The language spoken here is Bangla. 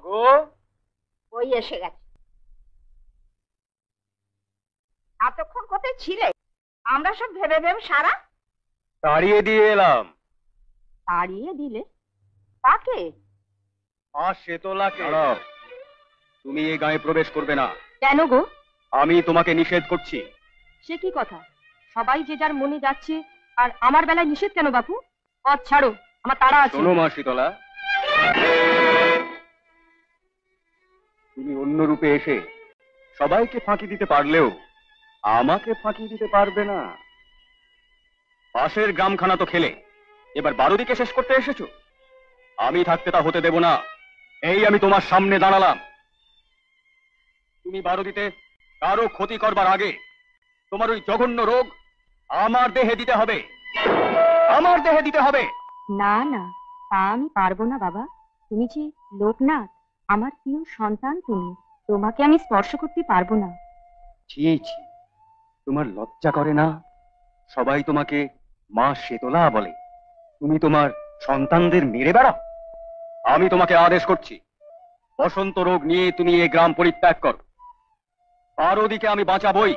গো, ওই এসে গেছে। এতক্ষণ কোথায় ছিলে? আমরা সব ভেবে ভেবে সারা। তাড়িয়ে দিয়ে এলাম। তাড়িয়ে দিলে? তাকে? শেতলাকে। তুমি এই গায়ে প্রবেশ করবে না। কেন গো? আমি তোমাকে নিষেধ করছি। সে কি কথা? সবাই যে যার মনে যাচ্ছে, আর আমার বেলায় নিষেধ কেন বাপু? পথ ছাড়ো, আমার তাড়া আছে। শোনো মা শীতলা, তুমি অন্য রূপে এসে সবাইকে ফাঁকি দিতে পারলেও আমাকে ফাঁকি দিতে পারবে না। পাশের গ্রামখানা তো খেলে, এবার 12 দিকে শেষ করতে এসেছো। আমি থাকতে তা হতে দেব না। এই আমি তোমার সামনে দাঁড়ালাম। তুমি 12 দিতে কারো ক্ষতি করবার আগে তোমার ওই জঘন্য রোগ আমার দেহে দিতে হবে। আমার দেহে দিতে হবে। না না, তা আমি পারবো না বাবা। তুমি যে লোকনাথ, আমার প্রিয় সন্তান, তুমি, তোমাকে আমি স্পর্শ করতে পারবো না। ছি ছি, তোমার লজ্জা করে না? সবাই তোমাকে মা শীতলা বলে, তুমি তোমার সন্তানদের মেরে বেড়াও। আমি তোমাকে আদেশ করছি, বসন্ত রোগ নিয়ে তুমি এই গ্রাম পরিত্যাগ করো। 12 দিকে আমি বাঁচাবই।